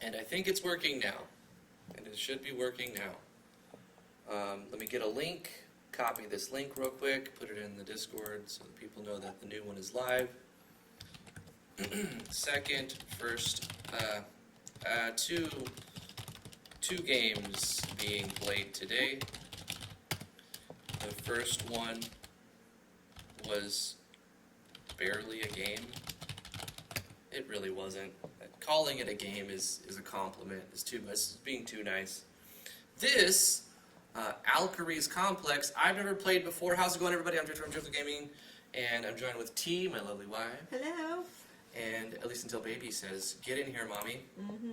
And I think it's working now. And it should be working now. Let me get a link, copy this link real quick, put it in the Discord so that people know that the new one is live. Second, first, two games being played today. The first one was barely a game. It really wasn't. Calling it a game is a compliment. It's being too nice. This Alcarys Complex I've never played before. How's it going, everybody? I'm Drifter from Drifter Gaming, and I'm joined with T, my lovely wife. Hello. And at least until baby says, "Get in here, mommy." Mm-hmm.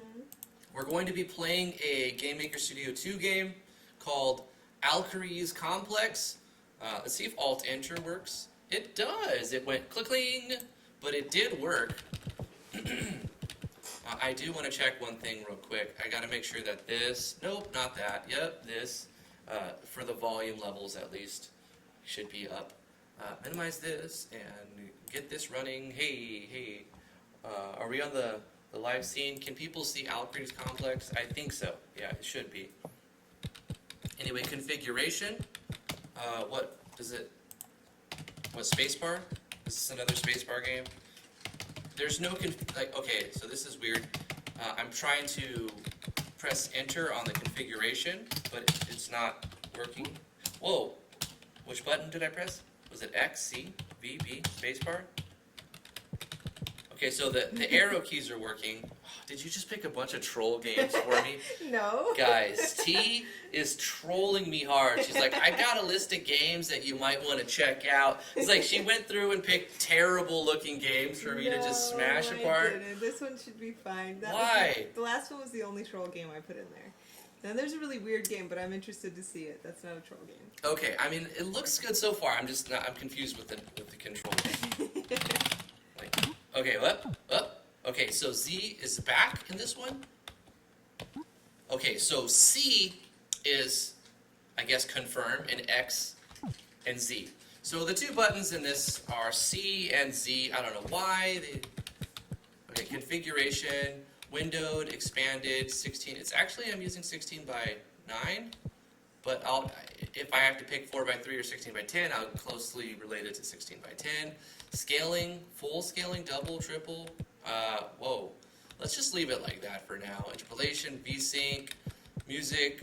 We're going to be playing a GameMaker Studio 2 game called Alcarys Complex. Let's see if Alt-Enter works. It does. It went click-cling, but it did work. I do want to check one thing real quick. I got to make sure that this, nope, not that, yep, this, for the volume levels at least, should be up. Minimize this and get this running. Hey, are we on the live scene? Can people see Alcarys Complex? I think so. Yeah, it should be. Anyway, configuration. What is it? What, spacebar? Is this another spacebar game? There's no okay, so this is weird. I'm trying to press enter on the configuration, but it's not working. Whoa, which button did I press? Was it X, C, V, B, spacebar? Okay, so the arrow keys are working. Did you just pick a bunch of troll games for me? No. Guys, T is trolling me hard. She's like, I got a list of games that you might want to check out. It's like she went through and picked terrible looking games for me to just smash apart. I didn't. This one should be fine. Why? The last one was the only troll game I put in there. Then there's a really weird game, but I'm interested to see it. That's not a troll game. Okay, I mean, it looks good so far. I'm confused with the controls. Okay, what? Okay, so Z is back in this one. Okay, so C is, I guess, confirm, and X and Z. So the two buttons in this are C and Z. I don't know why. Okay, configuration, windowed, expanded, 16. It's actually, I'm using 16 by 9, but if I have to pick 4 by 3 or 16 by 10, I'll closely relate it to 16 by 10. Scaling, full scaling, double, triple. Whoa. Let's just leave it like that for now. Interpolation, VSync, music,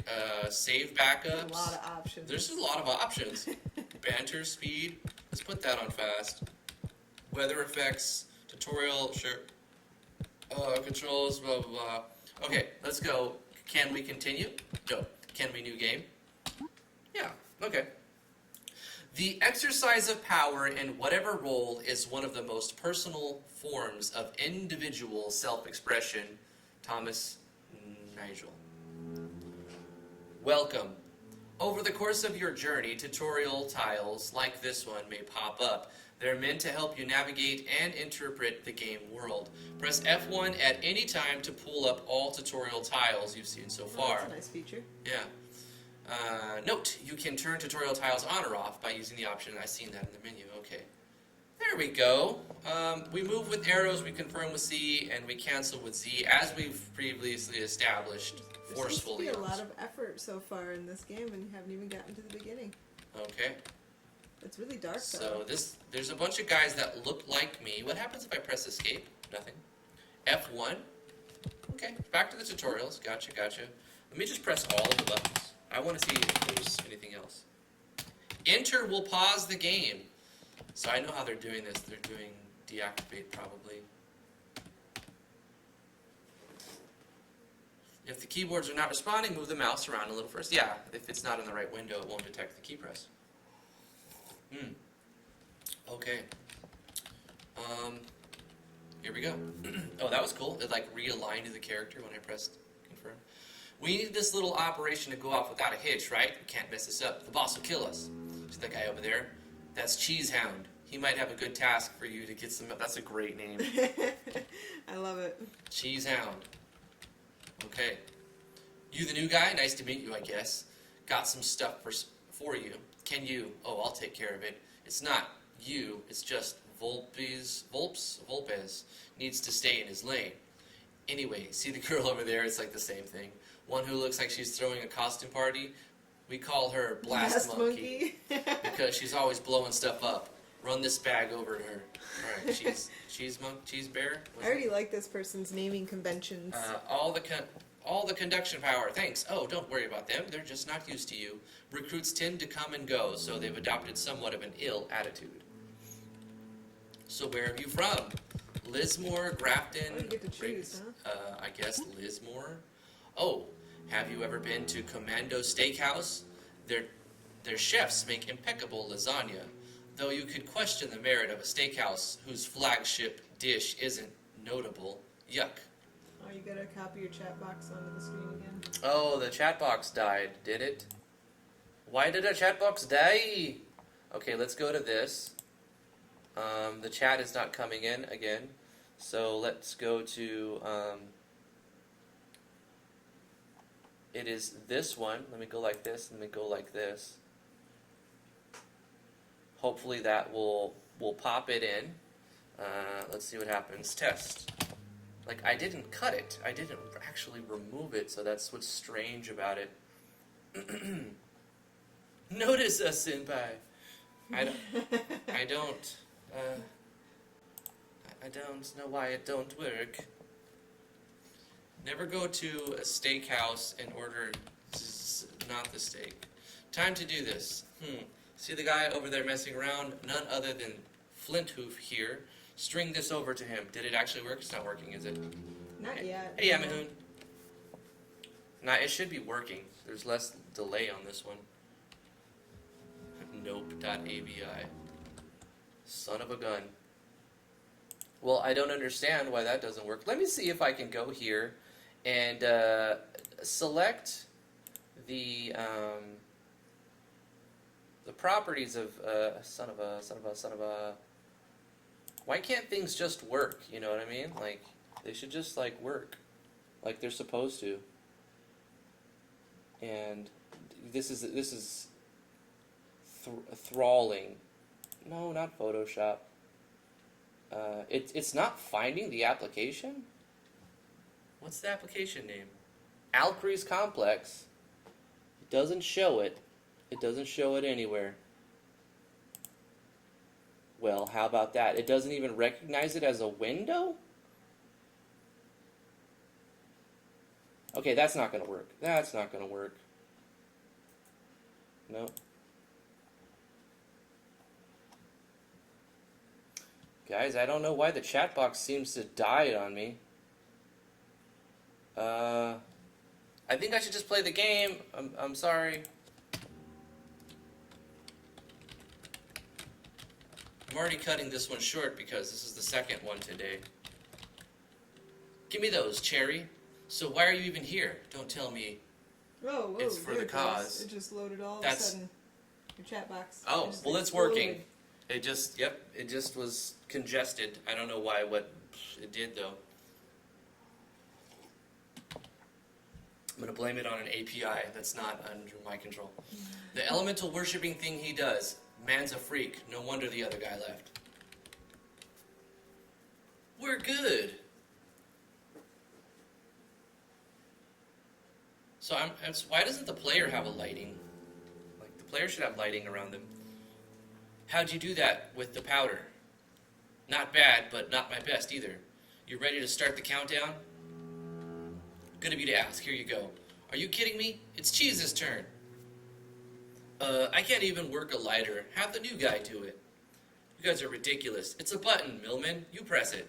save backups. There's a lot of options. There's a lot of options. Banter, speed. Let's put that on fast. Weather effects, tutorial, sure. Controls, blah, blah, blah. Okay, let's go. Can we continue? No. Can we new game? Yeah, okay. The exercise of power in whatever role is one of the most personal forms of individual self-expression. Thomas Nigel. Welcome. Over the course of your journey, tutorial tiles like this one may pop up. They're meant to help you navigate and interpret the game world. Press F1 at any time to pull up all tutorial tiles you've seen so far. That's a nice feature. Yeah. Note, you can turn tutorial tiles on or off by using the option. I've seen that in the menu. Okay. There we go. We move with arrows, we confirm with C, and we cancel with Z, as we've previously established forcefully. There seems to be a lot of effort so far in this game, and you haven't even gotten to the beginning. Okay. It's really dark, though. So there's a bunch of guys that look like me. What happens if I press escape? Nothing. F1. Okay, back to the tutorials. Gotcha. Let me just press all of the buttons. I want to see if there's anything else. Enter will pause the game. So I know how they're doing this. They're doing deactivate probably. If the keyboards are not responding, move the mouse around a little first. Yeah, if it's not in the right window, it won't detect the key press. Okay. Here we go. Oh, that was cool. It like realigned the character when I pressed confirm. We need this little operation to go off without a hitch, right? We can't mess this up. The boss will kill us. See that guy over there? That's Cheesehound. He might have a good task for you to get some... That's a great name. I love it. Cheesehound. Okay. You the new guy? Nice to meet you, I guess. Got some stuff for you. Can you... Oh, I'll take care of it. It's not you. It's just Volpes needs to stay in his lane. Anyway, see the girl over there? It's like the same thing. One who looks like she's throwing a costume party. We call her Blast Monkey because she's always blowing stuff up. Run this bag over to her. All right, cheese bear. I already like this person's naming conventions. All the conduction power. Thanks. Oh, don't worry about them. They're just not used to you. Recruits tend to come and go, so they've adopted somewhat of an ill attitude. So where are you from? Lismore, Grafton. Oh, you get to choose, huh? I guess Lismore. Oh, have you ever been to Commando Steakhouse? Their chefs make impeccable lasagna, though you could question the merit of a steakhouse whose flagship dish isn't notable. Yuck. Oh, you gotta copy your chat box onto the screen again. Oh, the chat box died, did it? Why did a chat box die? Okay, let's go to this. The chat is not coming in again, so let's go to, it is this one. Let me go like this, let me go like this. Hopefully that will pop it in. Let's see what happens. Test. Like, I didn't cut it. I didn't actually remove it, so that's what's strange about it. Notice us, Senpai. I don't know why it don't work. Never go to a steakhouse and order not the steak. Time to do this. See the guy over there messing around? None other than Flinthoof here. String this over to him. Did it actually work? It's not working, is it? Not yet. Hey, Yamahoon. Nah, it should be working. There's less delay on this one. Nope.avi. Son of a gun. Well, I don't understand why that doesn't work. Let me see if I can go here and select the properties of son of a. Why can't things just work? You know what I mean? Like, they should just like work, like they're supposed to. And this is thralling. No, not Photoshop. It's not finding the application. What's the application name? Alcarys Complex. It doesn't show it. It doesn't show it anywhere. Well, how about that? It doesn't even recognize it as a window? Okay, that's not going to work. That's not going to work. No. Guys, I don't know why the chat box seems to die on me. I think I should just play the game. I'm sorry. I'm already cutting this one short because this is the second one today. Give me those, Cherry. So why are you even here? Don't tell me. Whoa, It's for there the it goes. cause. It just loaded all of a sudden. Your chat box. Oh, just well, it's exploded. working. It just, it just was congested. I don't know why, what it did, though. I'm going to blame it on an API that's not under my control. The elemental worshipping thing he does. Man's a freak. No wonder the other guy left. We're good. So why doesn't the player have a lighting? Like, the player should have lighting around them. How'd you do that with the powder? Not bad, but not my best either. You ready to start the countdown? Good of you to ask. Here you go. Are you kidding me? It's Cheese's turn. I can't even work a lighter. Have the new guy do it. You guys are ridiculous. It's a button, Millman. You press it.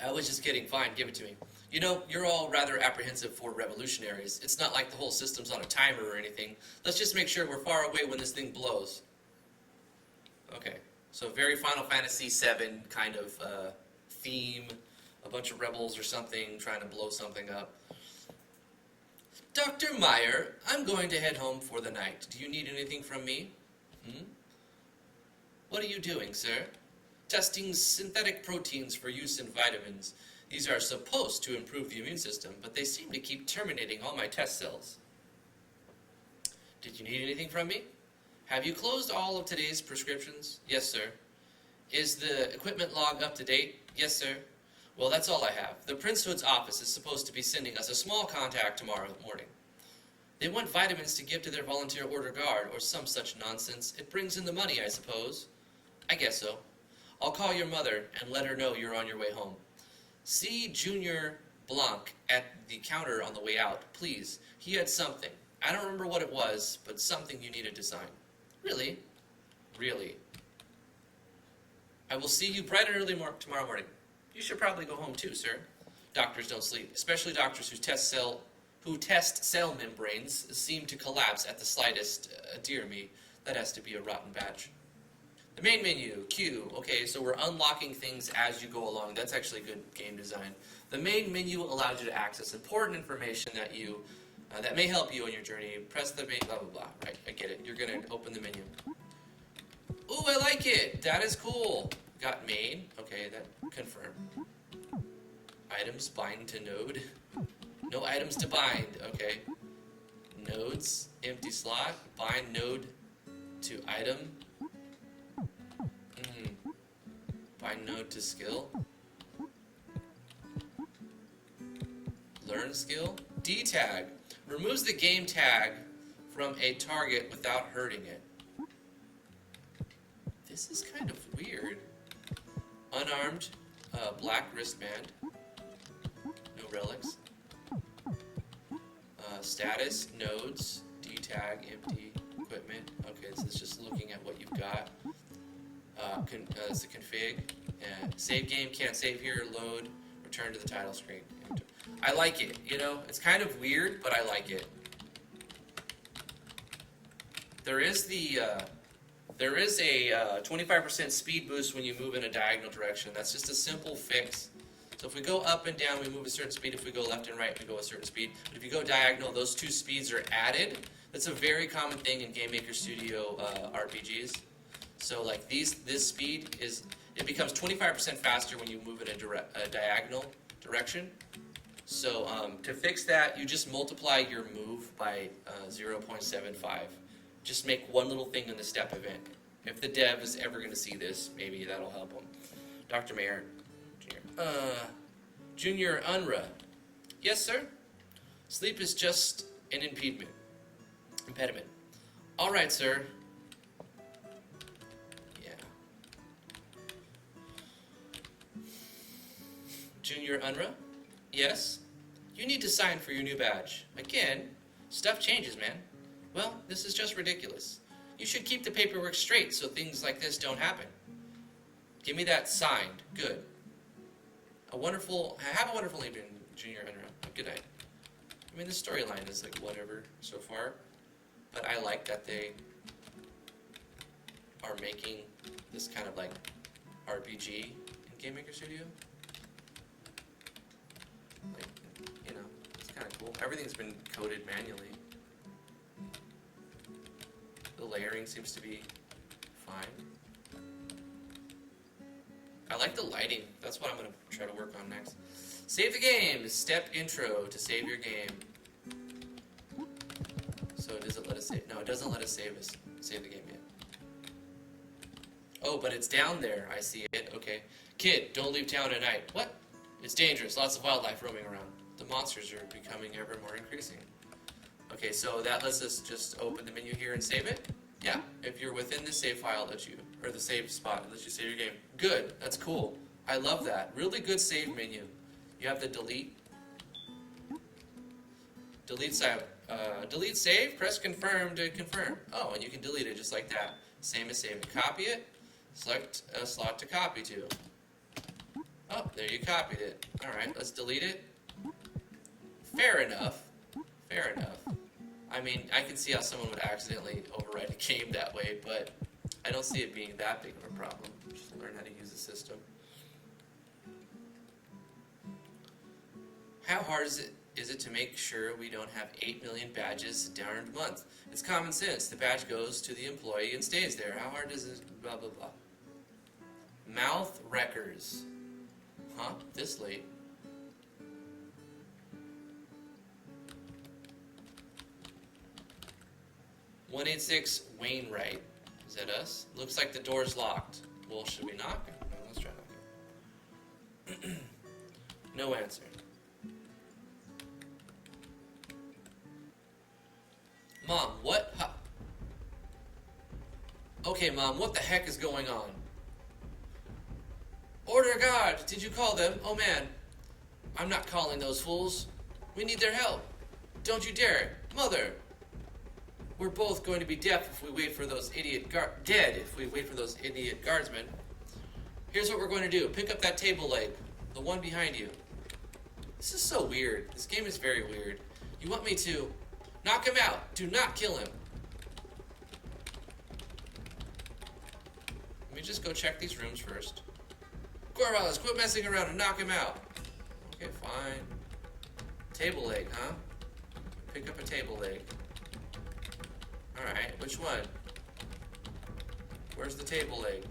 I was just kidding. Fine, give it to me. You know, you're all rather apprehensive for revolutionaries. It's not like the whole system's on a timer or anything. Let's just make sure we're far away when this thing blows. Okay, so very Final Fantasy VII kind of theme. A bunch of rebels or something trying to blow something up. Dr. Meyer, I'm going to head home for the night. Do you need anything from me? What are you doing, sir? Testing synthetic proteins for use in vitamins. These are supposed to improve the immune system, but they seem to keep terminating all my test cells. Did you need anything from me? Have you closed all of today's prescriptions? Yes, sir. Is the equipment log up to date? Yes, sir. Well, that's all I have. The Princehood's office is supposed to be sending us a small contact tomorrow morning. They want vitamins to give to their volunteer order guard, or some such nonsense. It brings in the money, I suppose. I guess so. I'll call your mother and let her know you're on your way home. See Junior Blanc at the counter on the way out, please. He had something. I don't remember what it was, but something you needed to sign. Really? Really. I will see you bright and early tomorrow morning. You should probably go home too, sir. Doctors don't sleep, especially doctors who test cell membranes seem to collapse at the slightest. Dear me, that has to be a rotten batch. The main menu, Q. Okay, so we're unlocking things as you go along. That's actually good game design. The main menu allows you to access important information that may help you on your journey. Press the main, blah, blah, blah. Right, I get it. You're going to open the menu. Ooh, I like it. That is cool. Got main. Okay, that confirm. Items bind to node. No items to bind. Okay. Nodes, empty slot. Bind node to item. Bind node to skill. Learn skill. D tag. Removes the game tag from a target without hurting it. This is kind of weird. Unarmed, black wristband. No relics. Status, nodes, D tag, empty, equipment. Okay, so it's just looking at what you've got. It's a config. Save game, can't save here, load, return to the title screen. I like it, you know? It's kind of weird, but I like it. There is a 25% speed boost when you move in a diagonal direction. That's just a simple fix. So if we go up and down, we move a certain speed. If we go left and right, we go a certain speed. But if you go diagonal, those two speeds are added. That's a very common thing in GameMaker Studio RPGs. So like this speed it becomes 25% faster when you move in a diagonal direction. So to fix that, you just multiply your move by 0.75. Just make one little thing in the step event. If the dev is ever going to see this, maybe that'll help them. Dr. Mayer, Junior Unruh. Yes, sir? Sleep is just an impediment. Impediment. All right, sir. Yeah. Junior Unruh? Yes? You need to sign for your new badge. Again? Stuff changes, man. Well, this is just ridiculous. You should keep the paperwork straight so things like this don't happen. Give me that signed. Good. Have a wonderful evening, Junior Unruh. Good night. I mean, the storyline is like whatever so far, but I like that they are making this kind of like RPG in GameMaker Studio. Like, you know, it's kind of cool. Everything's been coded manually. The layering seems to be fine. I like the lighting. That's what I'm going to try to work on next. Save the game. Step intro to save your game. So does it let us save? No, it doesn't let us save the game yet. Oh, but it's down there. I see it. Okay. Kid, don't leave town at night. What? It's dangerous. Lots of wildlife roaming around. The monsters are becoming ever more increasing. Okay, so that lets us just open the menu here and save it. Yeah, if you're within the save file or the save spot, it lets you save your game. Good, that's cool. I love that. Really good save menu. You have the delete save, press confirm to confirm. Oh, and you can delete it just like that. Same as save. Copy it, select a slot to copy to. Oh, there you copied it. Alright, let's delete it. Fair enough. Fair enough. I mean, I can see how someone would accidentally overwrite a game that way, but I don't see it being that big of a problem. Just learn how to use the system. How hard is it to make sure we don't have 8 million badges down a month? It's common sense. The badge goes to the employee and stays there. How hard is it? Blah, blah, blah. Mouth wreckers. Huh? This late? $186 Wainwright. Is that us? Looks like the door's locked. Well, should we knock? No, let's try knocking. No answer. Mom, what? Okay, Mom, what the heck is going on? Order guard! Did you call them? Oh man, I'm not calling those fools. We need their help. Don't you dare. Mother! We're both going to be deaf if we wait for those dead if we wait for those idiot guardsmen. Here's what we're going to do. Pick up that table leg. The one behind you. This is so weird. This game is very weird. You want me to knock him out. Do not kill him. Let me just go check these rooms first. Corvallis, quit messing around and knock him out. Okay, fine. Table leg, huh? Pick up a table leg. Alright, which one? Where's the table leg?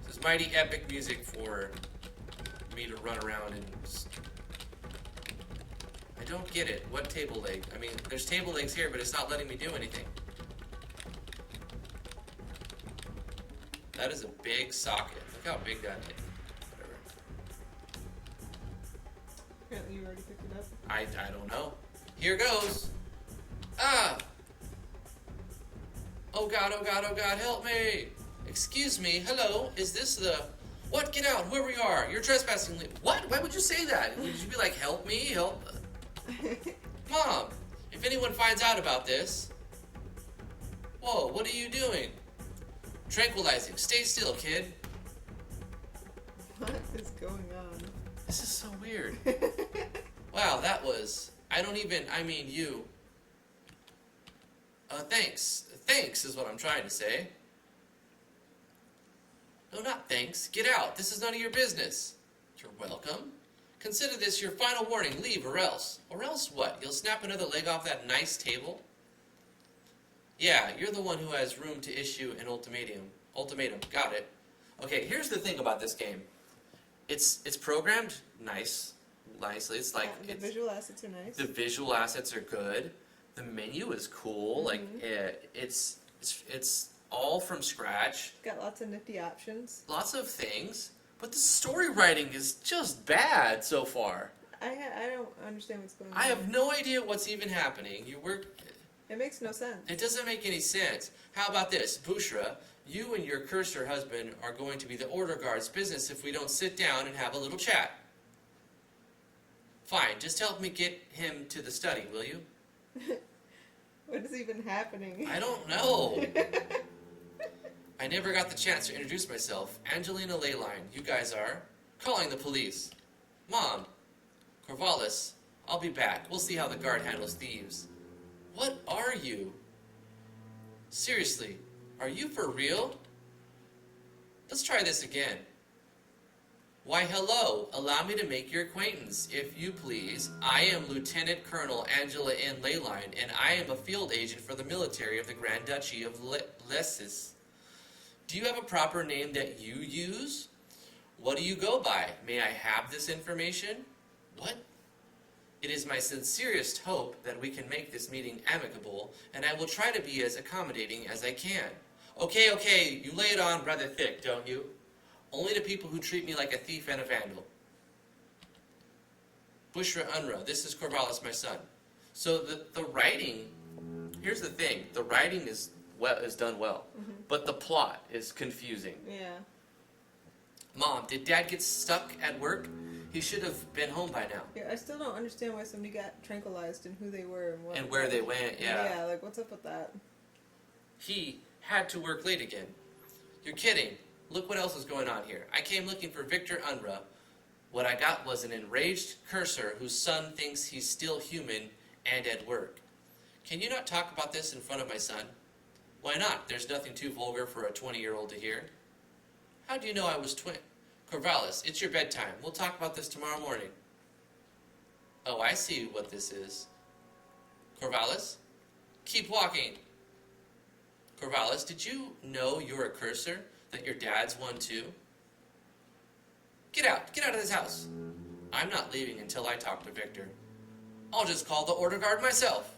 This is mighty epic music for me to run around and... I don't get it. What table leg? I mean, there's table legs here, but it's not letting me do anything. That is a big socket. Look how big that is. Whatever. Apparently you already picked it up. I don't know. Here goes. Ah! Oh God, oh God, oh God, help me! Excuse me, hello, is this the... What? Get out, whoever you are, you're trespassing. What? Why would you say that? Would you be like, help me, help? Mom, if anyone finds out about this... Whoa, what are you doing? Tranquilizing, stay still, kid. What is going on? This is so weird. Wow, that was... I mean, you... Thanks. Thanks is what I'm trying to say. No, not thanks. Get out. This is none of your business. You're welcome. Consider this your final warning. Leave or else. Or else what? You'll snap another leg off that nice table? Yeah, you're the one who has room to issue an ultimatum. Got it. Okay, here's the thing about this game. It's programmed nicely. It's like... Yeah, the visual assets are nice. The visual assets are good. The menu is cool. Like it's all from scratch. Got lots of nifty options. Lots of things, but the story writing is just bad so far. I don't understand what's going on. I have no idea what's even happening. It makes no sense. It doesn't make any sense. How about this, Bushra? You and your cursor husband are going to be the order guard's business if we don't sit down and have a little chat. Fine, just help me get him to the study, will you? What is even happening? I don't know. I never got the chance to introduce myself. Angelina Leyline, you guys are. Calling the police. Mom. Corvallis, I'll be back. We'll see how the guard handles thieves. What are you? Seriously, are you for real? Let's try this again. Why, hello. Allow me to make your acquaintance, if you please. I am Lieutenant Colonel Angela N. Leyline, and I am a field agent for the military of the Grand Duchy of Lessis. Do you have a proper name that you use? What do you go by? May I have this information? What? It is my sincerest hope that we can make this meeting amicable, and I will try to be as accommodating as I can. Okay, you lay it on rather thick, don't you? Only to people who treat me like a thief and a vandal. Bushra Unra, this is Corvallis, my son. So the writing, here's the thing, the writing is done well, but the plot is confusing. Yeah. Mom, did Dad get stuck at work? He should have been home by now. Yeah, I still don't understand why somebody got tranquilized and who they were and what. And where they went, yeah. Yeah, like what's up with that? He had to work late again. You're kidding. Look what else is going on here. I came looking for Victor Unra. What I got was an enraged cursor whose son thinks he's still human and at work. Can you not talk about this in front of my son? Why not? There's nothing too vulgar for a 20-year-old to hear. How do you know I was twin? Corvallis, it's your bedtime. We'll talk about this tomorrow morning. Oh, I see what this is. Corvallis? Keep walking. Corvallis, did you know you're a cursor? That your dad's one too? Get out of this house. I'm not leaving until I talk to Victor. I'll just call the order guard myself.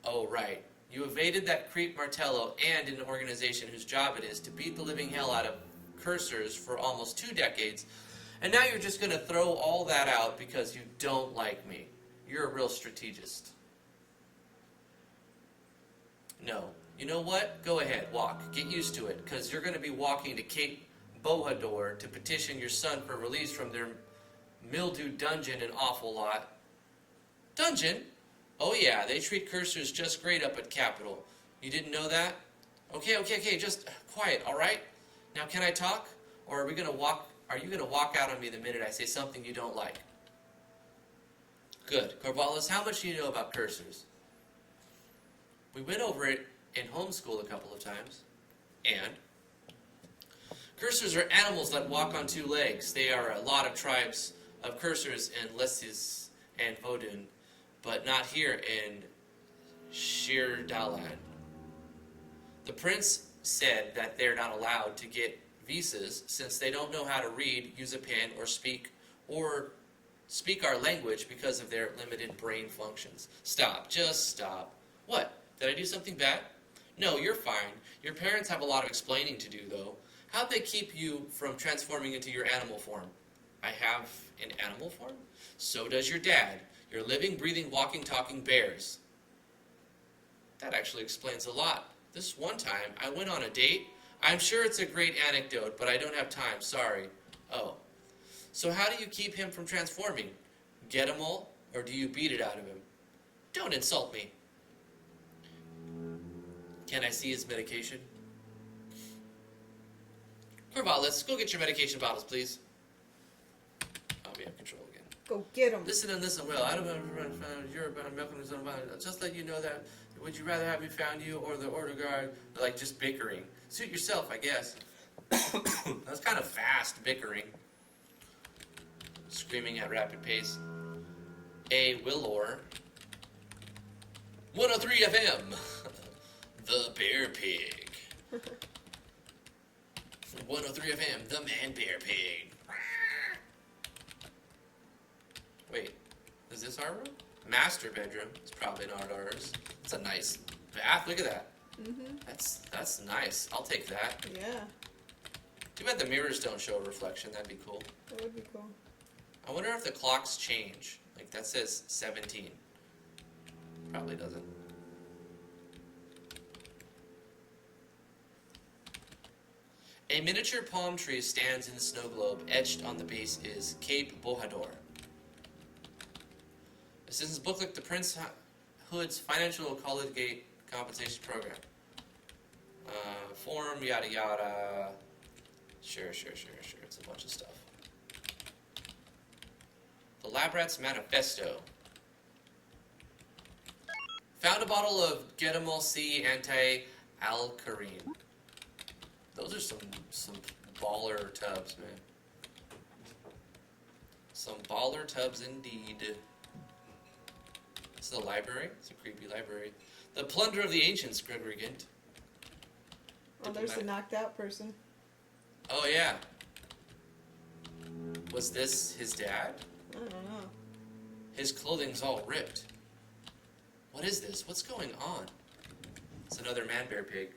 Oh, right. You evaded that creep Martello and an organization whose job it is to beat the living hell out of cursors for almost 2 decades, and now you're just going to throw all that out because you don't like me. You're a real strategist. No. You know what? Go ahead, walk. Get used to it, because you're going to be walking to Cape Bohador to petition your son for release from their mildew dungeon and awful lot. Dungeon? Oh yeah, they treat cursors just great up at Capitol. You didn't know that? Okay, just quiet, alright? Now can I talk? Or are you gonna walk out on me the minute I say something you don't like? Good. Corvallis, how much do you know about cursors? We went over it in homeschool a couple of times. And? Cursors are animals that walk on 2 legs. They are a lot of tribes of cursors in Lessis and Vodun, but not here in Shirdalan. The prince said that they're not allowed to get visas since they don't know how to read, use a pen, or speak our language because of their limited brain functions. Stop. Just stop. What? Did I do something bad? No, you're fine. Your parents have a lot of explaining to do, though. How'd they keep you from transforming into your animal form? I have an animal form? So does your dad. You're living, breathing, walking, talking bears. That actually explains a lot. This one time, I went on a date. I'm sure it's a great anecdote, but I don't have time, sorry. Oh. So how do you keep him from transforming? Get him all, or do you beat it out of him? Don't insult me. Can I see his medication? Corvallis, go get your medication bottles, please. I'll be in control again. Go get him. Listen and listen well. I don't know if you're about milking or something. Just let you know that. Would you rather have me found you or the order guard? Like just bickering. Suit yourself, I guess. That's kind of fast bickering. Screaming at rapid pace. A Willor. 103 FM. The Bear Pig. 103 FM. The Manbearpig. Wait, is this our room? Master bedroom. It's probably not ours. It's a nice bath. Look at that. Mm-hmm. That's nice. I'll take that. Yeah, Too bad the mirrors don't show a reflection. That'd be cool. that would be cool. I wonder if the clocks change. Like that says 17. Probably doesn't. A miniature palm tree stands in the snow globe. Etched on the base is Cape Bohador. This is booklet the Prince Hood's Financial Collegiate Compensation Program. Form, yada yada. Sure. It's a bunch of stuff. The Lab Rat's Manifesto. Found a bottle of Getamol C anti-Alcarys. Those are some baller tubs, man. Some baller tubs indeed. This is a library. It's a creepy library. The Plunder of the Ancients, Gregory Gint. Oh, there's the knocked out person. Oh, yeah. Was this his dad? I don't know. His clothing's all ripped. What is this? What's going on? It's another Manbearpig.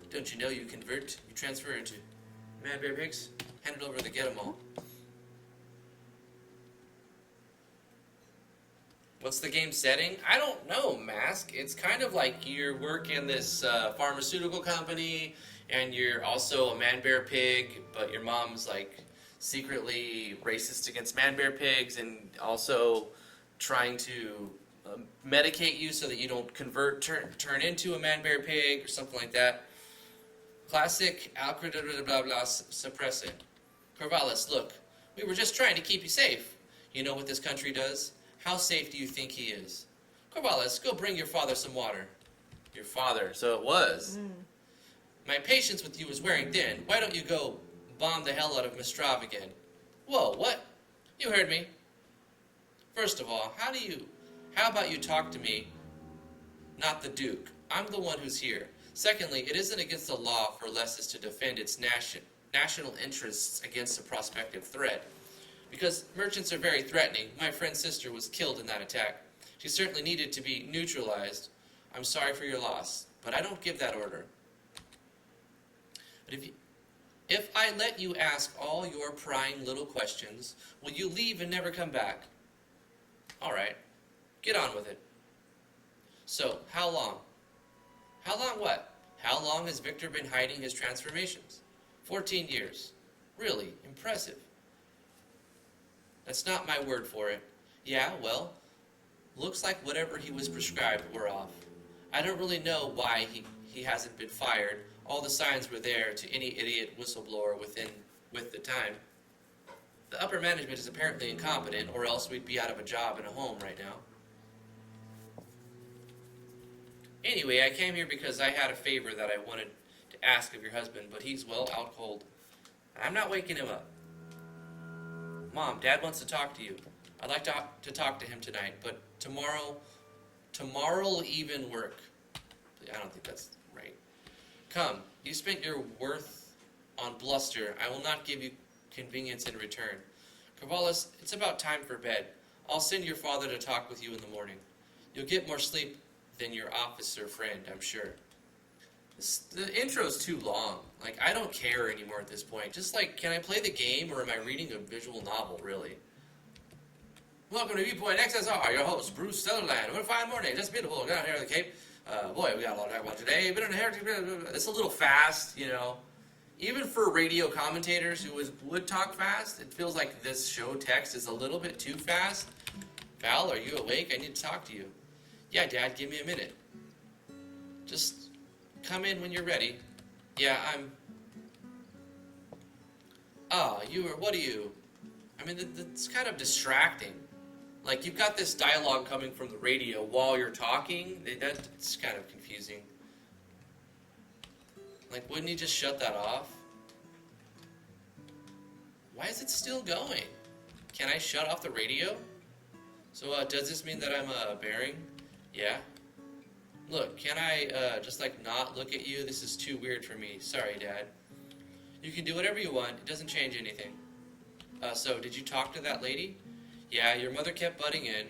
Don't you know you transfer into Manbearpigs? Hand it over to get 'em all. What's the game setting? I don't know, Mask. It's kind of like you work in this pharmaceutical company, and you're also a Manbearpig, but your mom's like secretly racist against Manbearpigs, and also trying to medicate you so that you don't turn into a Manbearpig or something like that. Classic Alcarys blah blah suppressing. Corvallis, look, we were just trying to keep you safe. You know what this country does? How safe do you think he is? Corvallis, go bring your father some water. Your father, so it was. My patience with you is wearing thin. Why don't you go bomb the hell out of Mistrav again? Whoa, what? You heard me. First of all, how about you talk to me, not the Duke? I'm the one who's here. Secondly, it isn't against the law for Lessis to defend its national interests against a prospective threat. Because merchants are very threatening. My friend's sister was killed in that attack. She certainly needed to be neutralized. I'm sorry for your loss, but I don't give that order. But if I let you ask all your prying little questions, will you leave and never come back? All right, get on with it. So, how long? How long what? How long has Victor been hiding his transformations? 14 years. Really impressive. That's not my word for it. Yeah, well, looks like whatever he was prescribed wore off. I don't really know why he hasn't been fired. All the signs were there to any idiot whistleblower with the time. The upper management is apparently incompetent, or else we'd be out of a job and a home right now. Anyway, I came here because I had a favor that I wanted to ask of your husband, but he's, well, out cold. I'm not waking him up. Mom, Dad wants to talk to you. I'd like to talk to him tonight, but tomorrow'll even work. I don't think that's right. Come, you spent your worth on bluster. I will not give you convenience in return. Corvallis, it's about time for bed. I'll send your father to talk with you in the morning. You'll get more sleep than your officer friend, I'm sure. The intro's too long. Like, I don't care anymore at this point. Just like, can I play the game, or am I reading a visual novel, really? Welcome to Viewpoint XSR, your host, Bruce Sutherland. What a fine morning, just beautiful. Got out here at the Cape. Boy, we got a lot to talk about today. Been in the heritage. It's a little fast, you know. Even for radio commentators who would talk fast, it feels like this show text is a little bit too fast. Val, are you awake? I need to talk to you. Yeah, Dad, give me a minute. Just come in when you're ready. Yeah, what are you? I mean, it's kind of distracting. Like, you've got this dialogue coming from the radio while you're talking. That's kind of confusing. Like, wouldn't you just shut that off? Why is it still going? Can I shut off the radio? So, does this mean that I'm bearing? Yeah. Look, can I just like not look at you? This is too weird for me. Sorry, Dad. You can do whatever you want. It doesn't change anything. So, did you talk to that lady? Yeah, your mother kept butting in.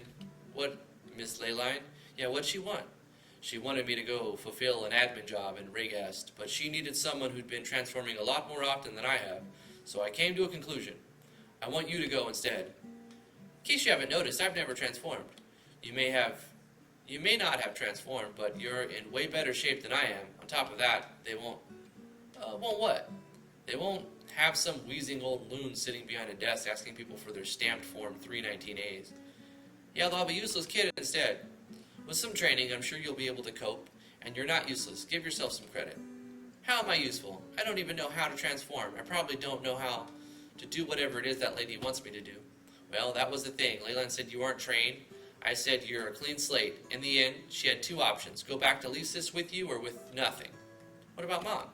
What, Miss Leyline? Yeah, what'd she want? She wanted me to go fulfill an admin job in Regast, but she needed someone who'd been transforming a lot more often than I have. So I came to a conclusion. I want you to go instead. In case you haven't noticed, I've never transformed. You may not have transformed, but you're in way better shape than I am. On top of that, they won't what? They won't have some wheezing old loon sitting behind a desk asking people for their stamped Form 319As. Yeah, they'll have a useless kid instead. With some training, I'm sure you'll be able to cope, and you're not useless. Give yourself some credit. How am I useful? I don't even know how to transform. I probably don't know how to do whatever it is that lady wants me to do. Well, that was the thing. Leyland said you aren't trained. I said you're a clean slate. In the end, she had two options. Go back to Lisa's with you or with nothing. What about Mom?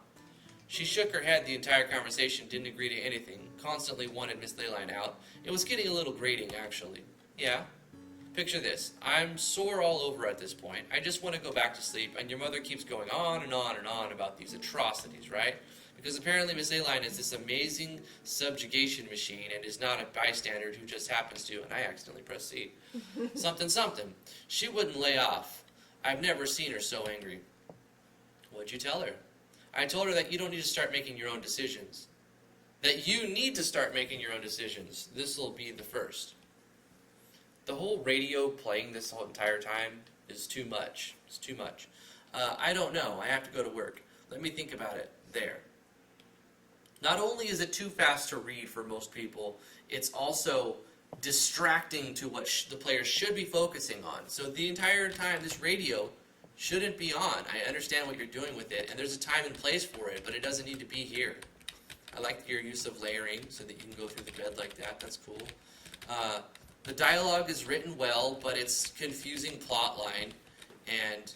She shook her head the entire conversation, didn't agree to anything, constantly wanted Miss Leyline out. It was getting a little grating, actually. Yeah? Picture this. I'm sore all over at this point. I just want to go back to sleep, and your mother keeps going on and on and on about these atrocities, right? Because apparently Miss Leyline is this amazing subjugation machine and is not a bystander who just happens to, and I accidentally pressed C, something. She wouldn't lay off. I've never seen her so angry. What'd you tell her? I told her that you don't need to start making your own decisions. That you need to start making your own decisions. This will be the first. The whole radio playing this whole entire time is too much. It's too much. I don't know. I have to go to work. Let me think about it. There. Not only is it too fast to read for most people, it's also distracting to what the players should be focusing on. So the entire time, this radio shouldn't be on. I understand what you're doing with it, and there's a time and place for it, but it doesn't need to be here. I like your use of layering so that you can go through the bed like that. That's cool. The dialogue is written well, but it's confusing plot line, and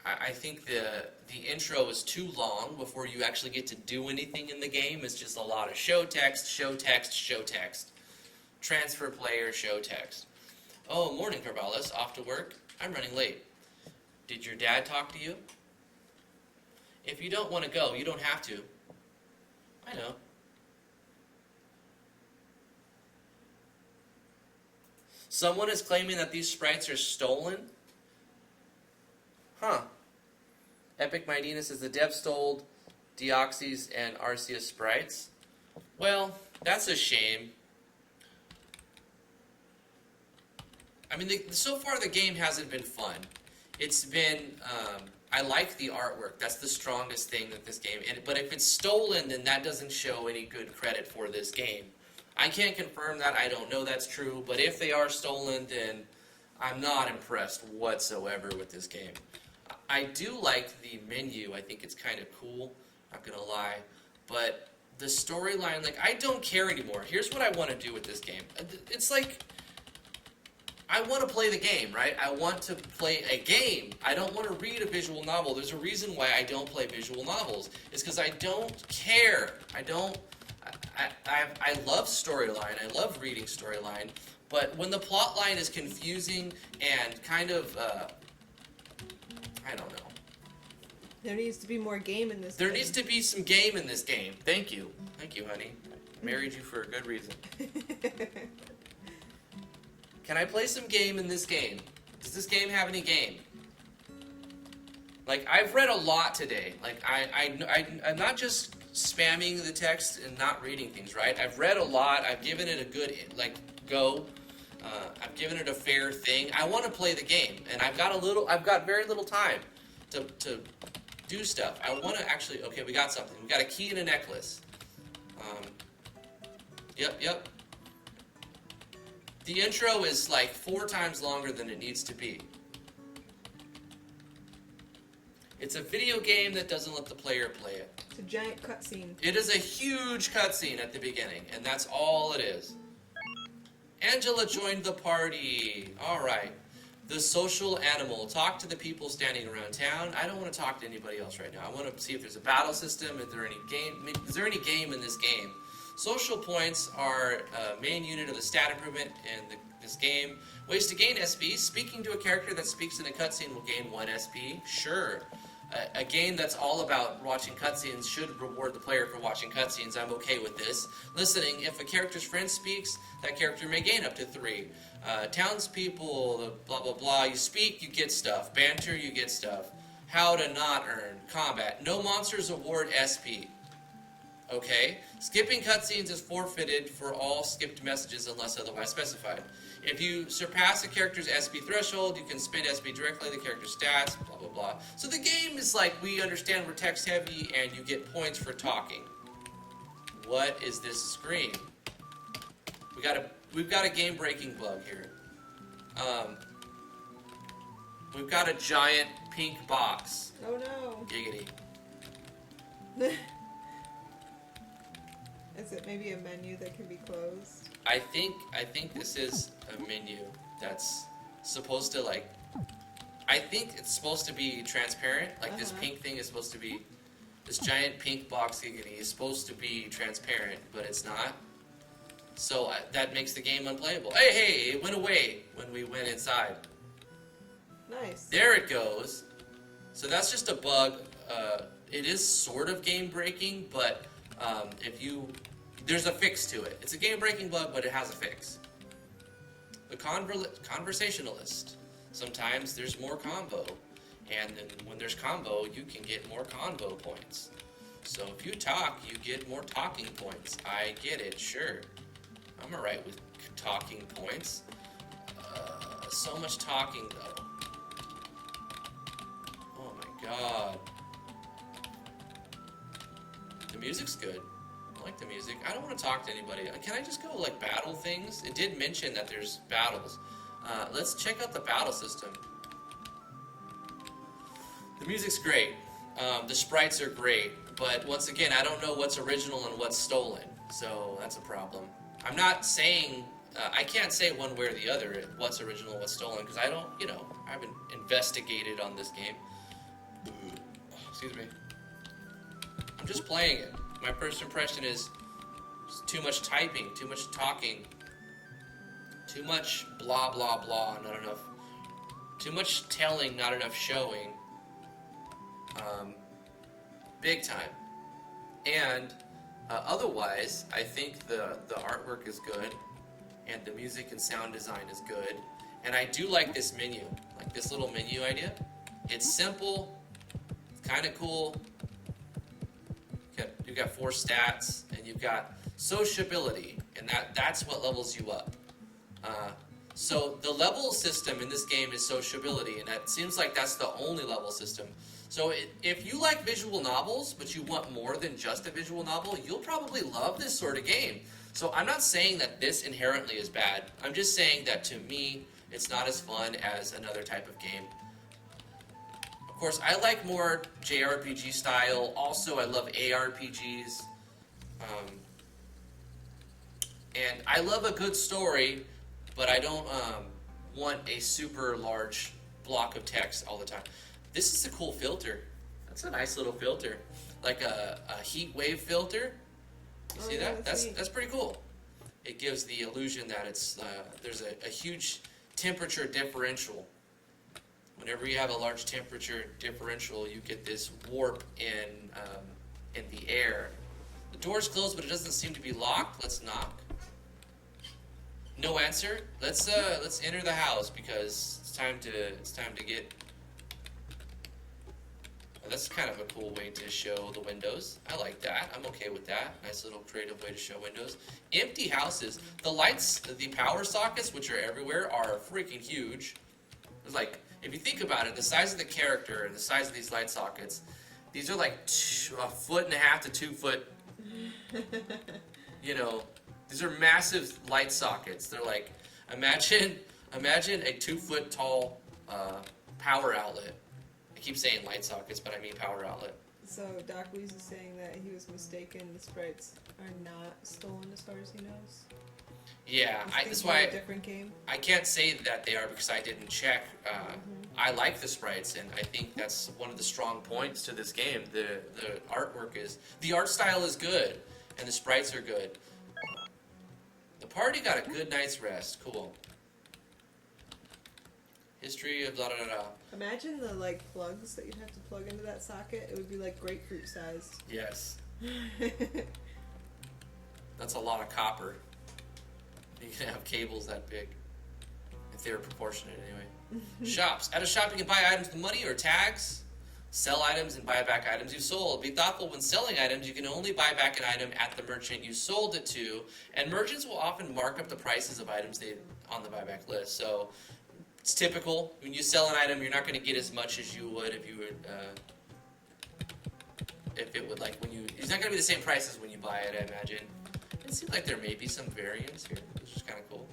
I think the intro is too long before you actually get to do anything in the game. It's just a lot of show text, show text, show text. Transfer player, show text. Oh, morning, Corvallis. Off to work? I'm running late. Did your dad talk to you? If you don't want to go, you don't have to. I know. Someone is claiming that these sprites are stolen? Huh. Epic Mightiness says the dev stole Deoxys and Arceus sprites. Well, that's a shame. I mean, so far the game hasn't been fun. It's been, I like the artwork. That's the strongest thing that this game, but if it's stolen, then that doesn't show any good credit for this game. I can't confirm that. I don't know that's true, but if they are stolen, then I'm not impressed whatsoever with this game. I do like the menu. I think it's kind of cool, not gonna lie, but the storyline, like, I don't care anymore. Here's what I want to do with this game. It's like, I want to play the game, right? I want to play a game. I don't want to read a visual novel. There's a reason why I don't play visual novels. It's because I don't care. I love storyline. I love reading storyline. But when the plot line is confusing and kind of, I don't know. There needs to be more game in this There game. needs to be some game in this game. Thank you. Thank you, honey. I married you for a good reason. Can I play some game in this game? Does this game have any game? Like, I've read a lot today. Like, I'm not just spamming the text and not reading things, right? I've read a lot. I've given it a good, like, go. I've given it a fair thing. I want to play the game, and I've got very little time to do stuff. I want to actually, okay, we got something. We got a key and a necklace. Yep. The intro is like 4 times longer than it needs to be. It's a video game that doesn't let the player play it. It's a giant cutscene. It is a huge cutscene at the beginning, and that's all it is. Angela joined the party. Alright. The social animal. Talk to the people standing around town. I don't want to talk to anybody else right now. I want to see if there's a battle system, is there any game in this game? Social points are a main unit of the stat improvement in this game. Ways to gain SP. Speaking to a character that speaks in a cutscene will gain 1 SP. Sure. A game that's all about watching cutscenes should reward the player for watching cutscenes. I'm okay with this. Listening. If a character's friend speaks, that character may gain up to 3. Townspeople, blah, blah, blah. You speak, you get stuff. Banter, you get stuff. How to not earn. Combat. No monsters award SP. Okay. Skipping cutscenes is forfeited for all skipped messages unless otherwise specified. If you surpass a character's SP threshold, you can spend SP directly to the character's stats, blah, blah, blah. So the game is like, we understand we're text heavy and you get points for talking. What is this screen? We've got a game-breaking bug here. We've got a giant pink box. Oh no. Giggity. Is it maybe a menu that can be closed? I think this is a menu that's supposed to, like, I think it's supposed to be transparent. Like, this pink thing is supposed to be, this giant pink box giggity is supposed to be transparent, but it's not. So that makes the game unplayable. Hey, it went away when we went inside. Nice. There it goes. So that's just a bug. It is sort of game breaking, but there's a fix to it. It's a game breaking bug, but it has a fix. The conversationalist. Sometimes there's more combo, and then when there's combo, you can get more combo points. So if you talk, you get more talking points. I get it, sure. I'm alright with talking points. So much talking, though. Oh my god. The music's good. I like the music. I don't want to talk to anybody. Can I just go, like, battle things? It did mention that there's battles. Let's check out the battle system. The music's great. The sprites are great. But once again, I don't know what's original and what's stolen. So that's a problem. I'm not saying, I can't say one way or the other what's original and what's stolen, because I don't, I haven't investigated on this game. Excuse me. I'm just playing it. My first impression is too much typing, too much talking, too much blah, blah, blah, not enough, too much telling, not enough showing. Big time. And otherwise, I think the artwork is good, and the music and sound design is good, and I do like this menu, like this little menu idea. It's simple, it's kind of cool. You've got 4 stats, and you've got sociability, and that's what levels you up. So the level system in this game is sociability, and it seems like that's the only level system. So if you like visual novels, but you want more than just a visual novel, you'll probably love this sort of game. So I'm not saying that this inherently is bad. I'm just saying that to me, it's not as fun as another type of game. Of course, I like more JRPG style. Also, I love ARPGs. And I love a good story, but I don't want a super large block of text all the time. This is a cool filter. That's a nice little filter. Like a heat wave filter. You see that? That's pretty cool. It gives the illusion that it's there's a huge temperature differential. Whenever you have a large temperature differential, you get this warp in the air. The door's closed, but it doesn't seem to be locked. Let's knock. No answer. Let's enter the house because it's time to get. Well, that's kind of a cool way to show the windows. I like that. I'm okay with that. Nice little creative way to show windows. Empty houses. The lights, the power sockets, which are everywhere, are freaking huge. It's like, if you think about it, the size of the character and the size of these light sockets, these are like 1.5 to 2 foot. You know, these are massive light sockets. They're like, imagine a 2 foot tall power outlet. I keep saying light sockets, but I mean power outlet. So Doc Weeze is saying that he was mistaken. The sprites are not stolen as far as he knows. Yeah, that's why I can't say that they are because I didn't check. I like the sprites, and I think that's one of the strong points to this game. The artwork is, the art style is good, and the sprites are good. The party got a good night's rest. Cool. History of blah blah blah. Imagine the plugs that you'd have to plug into that socket. It would be like grapefruit sized. Yes. That's a lot of copper. You can have cables that big. If they're proportionate anyway. Shops. At a shop you can buy items with money or tags. Sell items and buy back items you've sold. Be thoughtful when selling items. You can only buy back an item at the merchant you sold it to. And merchants will often mark up the prices of items on the buyback list. So it's typical. When you sell an item, you're not going to get as much as you would if you would... if it would it's not going to be the same price as when you buy it, I imagine. It seems like there may be some variance here, which is kind of cool.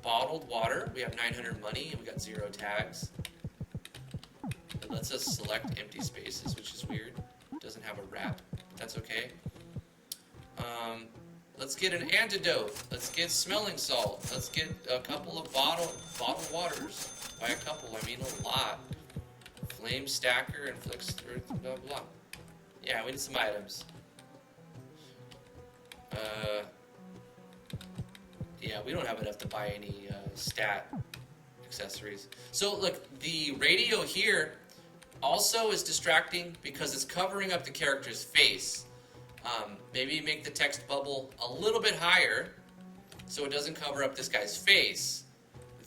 Bottled water. We have 900 money, and we got 0 tags. It lets us select empty spaces, which is weird. It doesn't have a wrap, but that's okay. Let's get an antidote. Let's get smelling salt. Let's get a couple of bottled waters. By a couple, I mean a lot. Flame stacker, inflicts earth, blah blah. Yeah, we need some items. Yeah, we don't have enough to buy any stat accessories. So look, the radio here also is distracting because it's covering up the character's face. Maybe make the text bubble a little bit higher so it doesn't cover up this guy's face.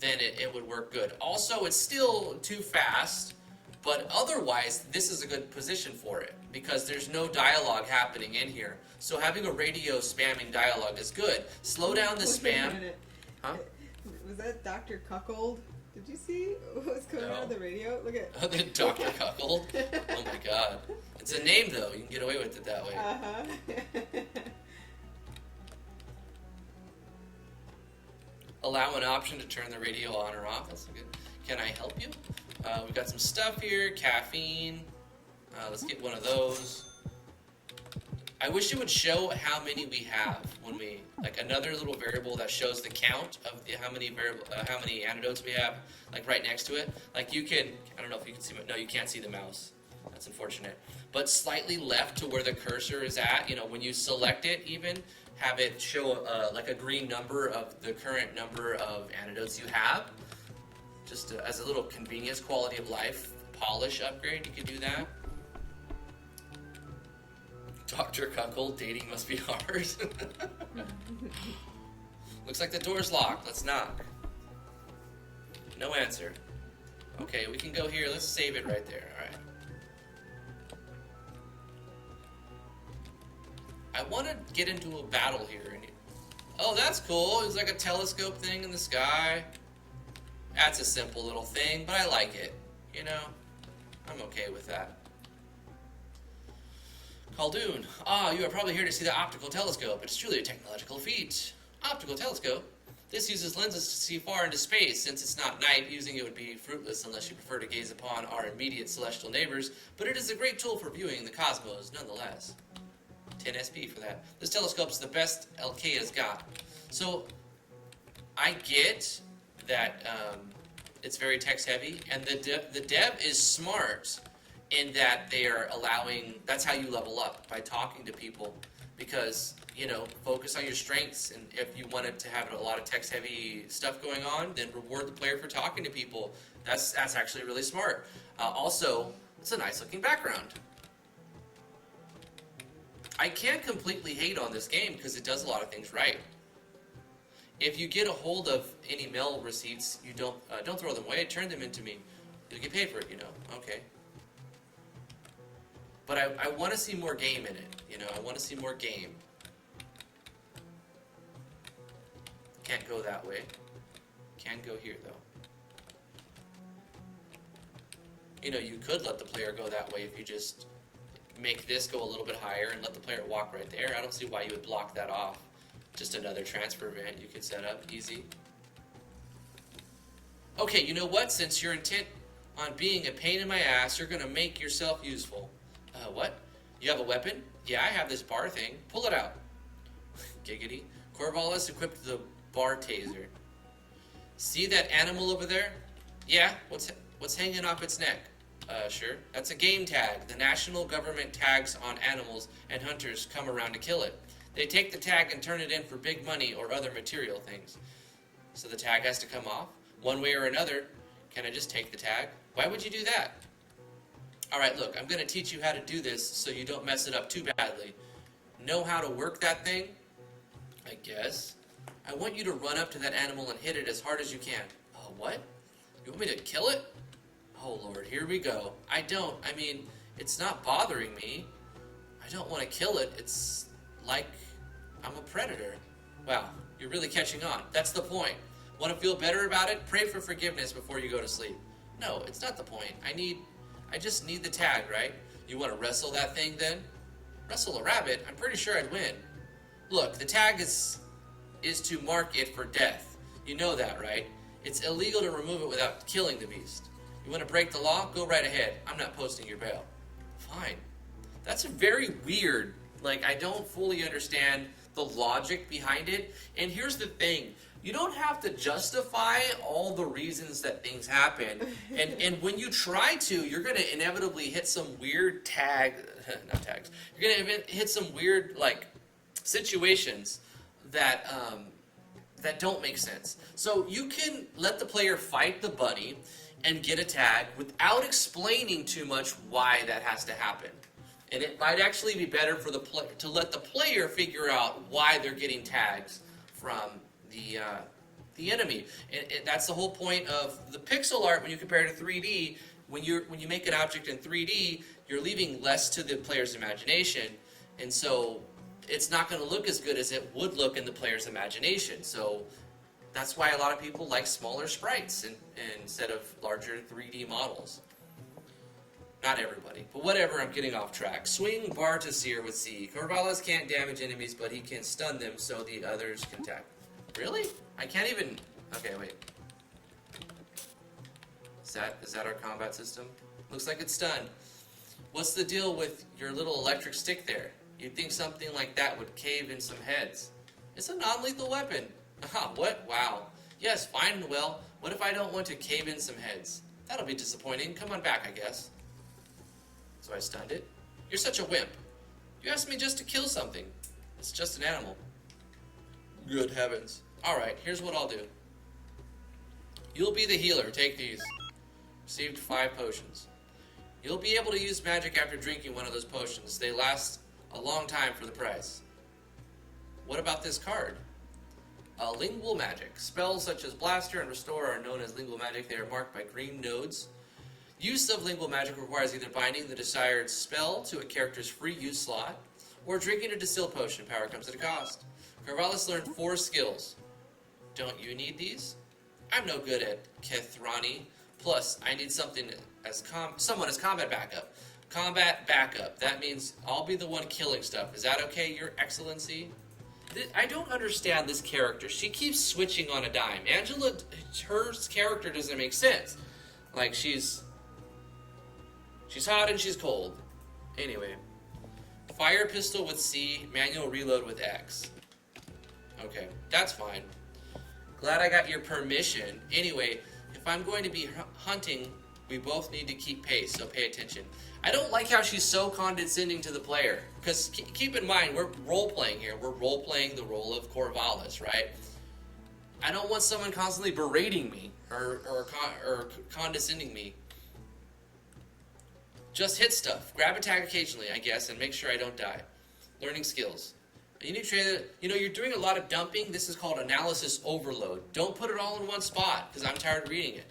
Then it would work good. Also, it's still too fast, but otherwise this is a good position for it because there's no dialogue happening in here. So having a radio spamming dialogue is good. Slow down the spam. Huh? Was that Dr. Cuckold? Did you see what was coming out of the radio? Look at the Dr. Cuckold. Oh my god. It's a name though. You can get away with it that way. Allow an option to turn the radio on or off. That's good. Can I help you? We've got some stuff here. Caffeine. Let's get one of those. I wish it would show how many we have when we, like another little variable that shows the count of how many antidotes we have, like right next to it. Like you can, I don't know if you can see, no, you can't see the mouse. That's unfortunate. But slightly left to where the cursor is at, when you select it even, have it show like a green number of the current number of antidotes you have. Just as a little convenience, quality of life, polish upgrade, you can do that. Dr. Cuckold, dating must be hard. Looks like the door's locked. Let's knock. No answer. Okay, we can go here. Let's save it right there. All right. I want to get into a battle here. And oh, that's cool. It's like a telescope thing in the sky. That's a simple little thing, but I like it. You know, I'm okay with that. Khaldoon. You are probably here to see the optical telescope. It's truly a technological feat. Optical telescope? This uses lenses to see far into space. Since it's not night, using it would be fruitless unless you prefer to gaze upon our immediate celestial neighbors, but it is a great tool for viewing the cosmos nonetheless. 10 SP for that. This telescope's the best Alcarys got. So, I get that it's very text heavy, and the dev is smart in that they are allowing, that's how you level up, by talking to people, because, you know, focus on your strengths, and if you wanted to have a lot of text heavy stuff going on, then reward the player for talking to people. That's actually really smart. Also, it's a nice looking background. I can't completely hate on this game because it does a lot of things right. If you get a hold of any mail receipts, you don't throw them away. Turn them into me. You'll get paid for it, you know. Okay. But I want to see more game in it. You know, I want to see more game. Can't go that way. Can go here though. You know, you could let the player go that way if you just make this go a little bit higher and let the player walk right there. I don't see why you would block that off. Just another transfer event you could set up. Easy. Okay, you know what? Since you're intent on being a pain in my ass, you're going to make yourself useful. What? You have a weapon? Yeah, I have this bar thing. Pull it out. Giggity. Corvallis equipped the bar taser. See that animal over there? Yeah, what's hanging off its neck? Sure. That's a game tag. The national government tags on animals, and hunters come around to kill it. They take the tag and turn it in for big money or other material things. So the tag has to come off, one way or another. Can I just take the tag? Why would you do that? Alright, look, I'm going to teach you how to do this so you don't mess it up too badly. Know how to work that thing? I guess. I want you to run up to that animal and hit it as hard as you can. Oh, what? You want me to kill it? Oh, Lord, here we go. I mean, it's not bothering me. I don't want to kill it. It's like I'm a predator. Wow, you're really catching on. That's the point. Want to feel better about it? Pray for forgiveness before you go to sleep. No, it's not the point. I just need the tag, right? You want to wrestle that thing then? Wrestle a rabbit? I'm pretty sure I'd win. Look, the tag is to mark it for death. You know that, right? It's illegal to remove it without killing the beast. You want to break the law? Go right ahead. I'm not posting your bail. Fine. That's very weird. Like, I don't fully understand the logic behind it. And here's the thing. You don't have to justify all the reasons that things happen. And when you try to, you're going to inevitably hit some weird You're going to hit some weird, like, situations that that don't make sense. So you can let the player fight the bunny and get a tag without explaining too much why that has to happen. And it might actually be better for the to let the player figure out why they're getting tags from the enemy. And that's the whole point of the pixel art when you compare it to 3D. When you make an object in 3D, you're leaving less to the player's imagination, and so it's not going to look as good as it would look in the player's imagination. So that's why a lot of people like smaller sprites instead of larger 3D models. Not everybody, but whatever, I'm getting off track. Swing bar to sear with C. Corvallis can't damage enemies, but he can stun them so the others can tag. Really? I can't even... Okay, wait. Is that our combat system? Looks like it's stunned. What's the deal with your little electric stick there? You'd think something like that would cave in some heads. It's a non-lethal weapon. What? Wow. Yes, fine and well. What if I don't want to cave in some heads? That'll be disappointing. Come on back, I guess. So I stunned it. You're such a wimp. You asked me just to kill something. It's just an animal. Good heavens. Alright, here's what I'll do. You'll be the healer. Take these. Received 5 potions. You'll be able to use magic after drinking one of those potions. They last a long time for the price. What about this card? Lingual magic. Spells such as Blaster and Restore are known as lingual magic. They are marked by green nodes. Use of lingual magic requires either binding the desired spell to a character's free use slot or drinking a distilled potion. Power comes at a cost. Corvallis learned 4 skills. Don't you need these? I'm no good at Kethrani. Plus, I need something someone as combat backup. Combat backup. That means I'll be the one killing stuff. Is that okay, Your Excellency? I don't understand this character. She keeps switching on a dime. Angela, her character doesn't make sense. Like, she's hot and she's cold. Anyway. Fire pistol with C, manual reload with X. Okay, that's fine. Glad I got your permission. Anyway, if I'm going to be hunting, we both need to keep pace, so pay attention. I don't like how she's so condescending to the player. Because keep in mind, we're role-playing here. We're role-playing the role of Corvallis, right? I don't want someone constantly berating me or condescending me. Just hit stuff. Grab attack occasionally, I guess, and make sure I don't die. Learning skills. You need to train that. You know, you're doing a lot of dumping. This is called analysis overload. Don't put it all in one spot, because I'm tired of reading it.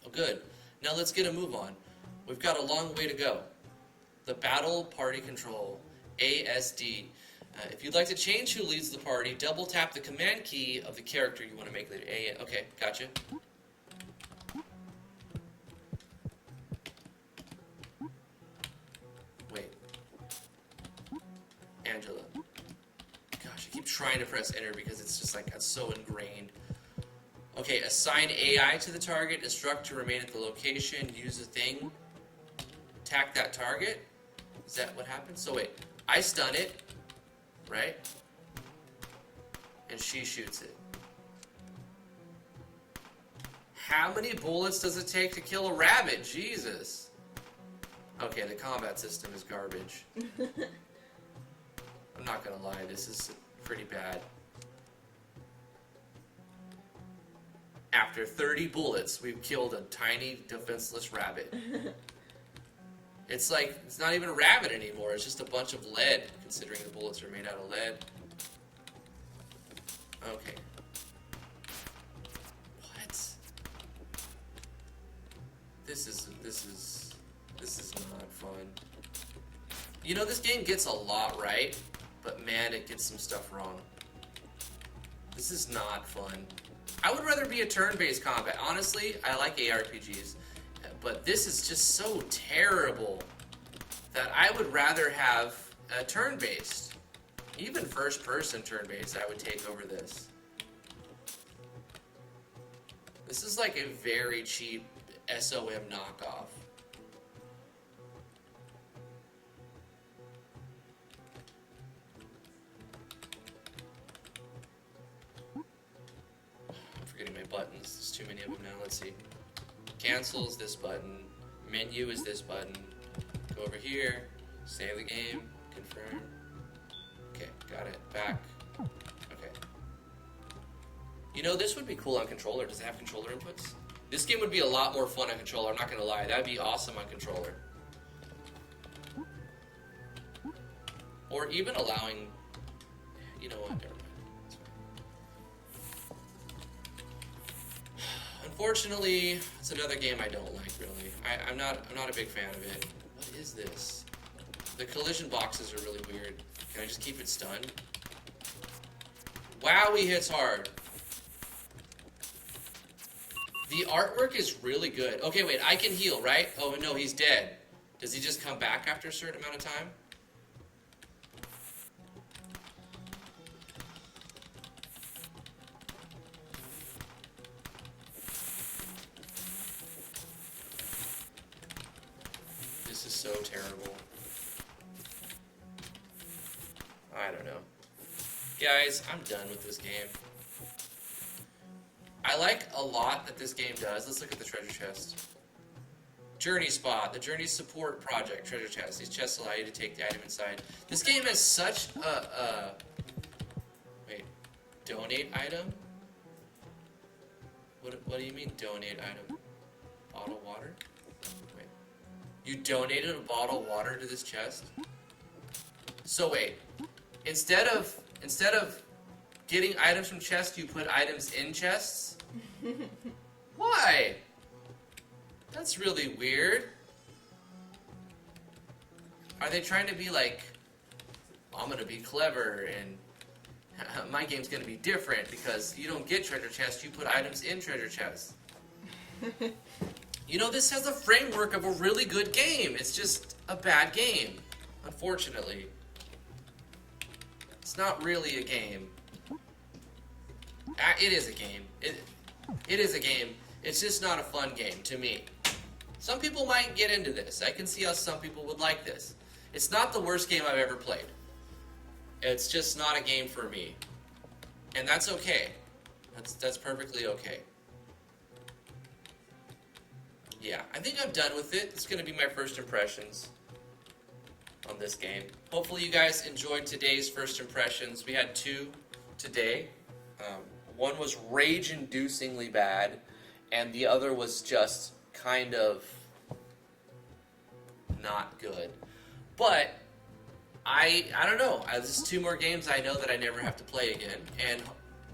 Oh, good. Now let's get a move on. We've got a long way to go. The battle party control, ASD. If you'd like to change who leads the party, double tap the command key of the character you want to make later. Okay, gotcha. Wait. Angela. Gosh, I keep trying to press enter because it's just like, that's so ingrained. Okay, assign AI to the target, instruct to remain at the location, use a thing, attack that target. Is that what happens? So wait, I stun it, right? And she shoots it. How many bullets does it take to kill a rabbit? Jesus. Okay, the combat system is garbage. I'm not gonna lie, this is pretty bad. After 30 bullets, we've killed a tiny, defenseless rabbit. It's like, it's not even a rabbit anymore, it's just a bunch of lead, considering the bullets are made out of lead. Okay. What? This is not fun. You know, this game gets a lot right, but man, it gets some stuff wrong. This is not fun. I would rather be a turn-based combat. Honestly, I like ARPGs, but this is just so terrible that I would rather have a turn-based. Even first-person turn-based, I would take over this. This is like a very cheap SOM knockoff. Buttons. There's too many of them now. Let's see. Cancel is this button. Menu is this button. Go over here. Save the game. Confirm. Okay, got it. Back. Okay. You know, this would be cool on controller. Does it have controller inputs? This game would be a lot more fun on controller. I'm not gonna lie. That'd be awesome on controller. Or even allowing... You know what? Never mind. Unfortunately, it's another game I don't like, really. I'm not a big fan of it. What is this? The collision boxes are really weird. Can I just keep it stunned? Wow, he hits hard. The artwork is really good. Okay, wait, I can heal, right? Oh, no, he's dead. Does he just come back after a certain amount of time? This is so terrible. I don't know. Guys, I'm done with this game. I like a lot that this game does. Let's look at the treasure chest. Journey spot, the Journey support project, treasure chest. These chests allow you to take the item inside. This game has such a wait, donate item? What do you mean donate item? Bottle of water? Wait. You donated a bottle of water to this chest? So wait, instead of getting items from chests, you put items in chests? Why? That's really weird. Are they trying to be like I'm gonna be clever and my game's gonna be different because you don't get treasure chests, you put items in treasure chests. You know, this has a framework of a really good game. It's just a bad game, unfortunately. It's not really a game. It is a game. It is a game. It's just not a fun game to me. Some people might get into this. I can see how some people would like this. It's not the worst game I've ever played. It's just not a game for me. And that's okay. That's perfectly okay. Yeah, I think I'm done with it. It's going to be my first impressions on this game. Hopefully you guys enjoyed today's first impressions. We had 2 today. One was rage-inducingly bad, and the other was just kind of not good. But I don't know. There's 2 more games I know that I never have to play again. And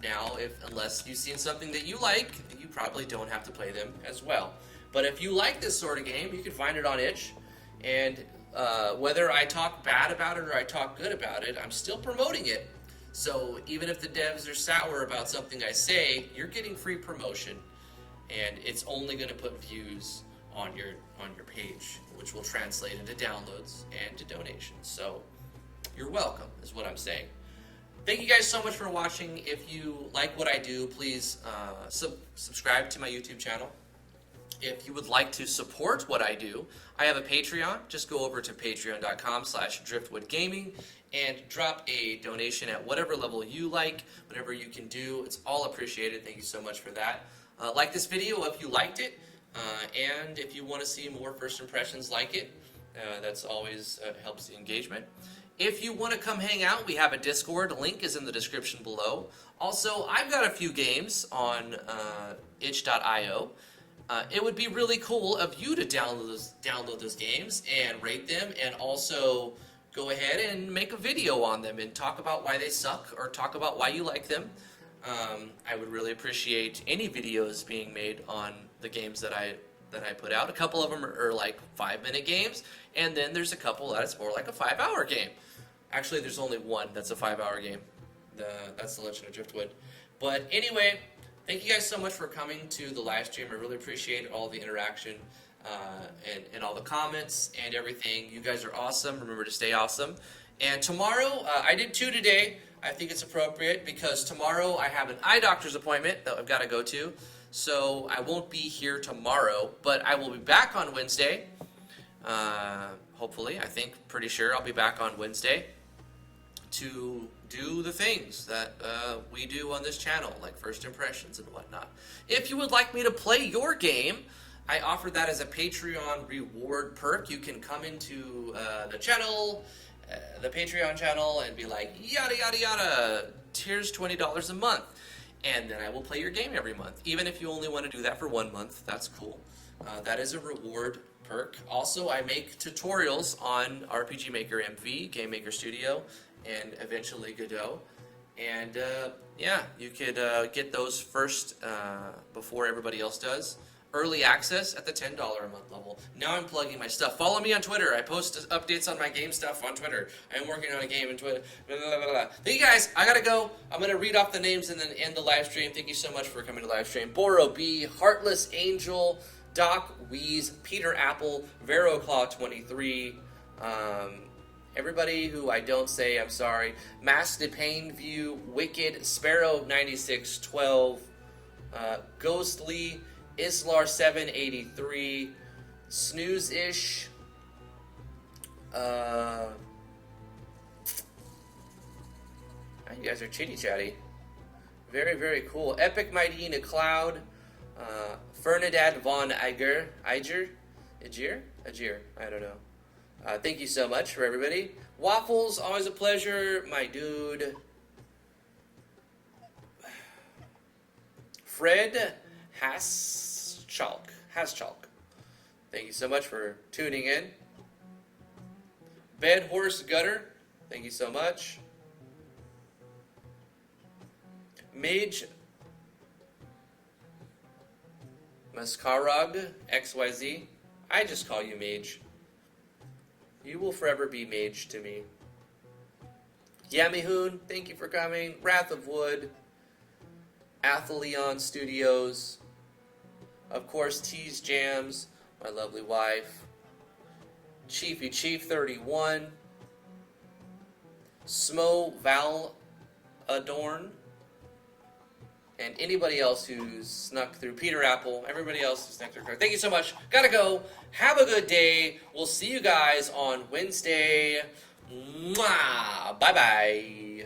now, unless you've seen something that you like, you probably don't have to play them as well. But if you like this sort of game, you can find it on itch. And whether I talk bad about it or I talk good about it, I'm still promoting it. So even if the devs are sour about something I say, you're getting free promotion. And it's only going to put views on your page, which will translate into downloads and to donations. So you're welcome, is what I'm saying. Thank you guys so much for watching. If you like what I do, please subscribe to my YouTube channel. If you would like to support what I do, I have a Patreon. Just go over to patreon.com/driftwoodgaming and drop a donation at whatever level you like, whatever you can do. It's all appreciated. Thank you so much for that. Like this video if you liked it, and if you want to see more first impressions like it, that's always helps the engagement. If you want to come hang out, we have a Discord. Link is in the description below. Also, I've got a few games on itch.io. It would be really cool of you to download those games and rate them, and also go ahead and make a video on them and talk about why they suck or talk about why you like them. I would really appreciate any videos being made on the games that I put out. A couple of them are like 5-minute games, and then there's a couple that is more like a 5-hour game. Actually, there's only one that's a 5-hour game. That's The Legend of Driftwood. But anyway, thank you guys so much for coming to the live stream. I really appreciate all the interaction and all the comments and everything. You guys are awesome. Remember to stay awesome. And tomorrow, I did 2 today. I think it's appropriate because tomorrow I have an eye doctor's appointment that I've got to go to. So I won't be here tomorrow, but I will be back on Wednesday. Hopefully, pretty sure I'll be back on Wednesday to do the things that we do on this channel, like first impressions and whatnot. If you would like me to play your game, I offer that as a Patreon reward perk. You can come into the channel, the Patreon channel, and be like, yada, yada, yada, here's $20 a month. And then I will play your game every month. Even if you only want to do that for 1 month, that's cool. That is a reward perk. Also, I make tutorials on RPG Maker MV, GameMaker Studio, and eventually Godot. And yeah, you could get those first before everybody else does. Early access at the $10 a month level. Now I'm plugging my stuff. Follow me on Twitter. I post updates on my game stuff on Twitter. I'm working on a game in Twitter. Blah, blah, blah, blah. Thank you guys. I gotta go. I'm gonna read off the names and then end the live stream. Thank you so much for coming to the live stream. Boro B, Heartless Angel, Doc Wheeze, Peter Apple, VeroClaw23, everybody who I don't say, I'm sorry. Mask de Pain View, Wicked, Sparrow 9612, Ghostly, Islar 783, Snooze-ish, you guys are chitty-chatty. Very, very cool. Epic Mighty Cloud, Fernandad von Eiger, I don't know. Thank you so much for everybody. Waffles, always a pleasure, my dude. Fred Haschalk. Thank you so much for tuning in. Bed Horse Gutter, thank you so much. Mage Mascarag XYZ. I just call you Mage. You will forever be Mage to me. Yamihoon, thank you for coming. Wrath of Wood, Athelion Studios, of course, Tease Jams, my lovely wife, Chiefy Chief 31, Smo Val Adorn, and anybody else who's snuck through. Peter Apple, everybody else who's snuck through. Thank you so much. Gotta go. Have a good day. We'll see you guys on Wednesday. Mwah. Bye-bye.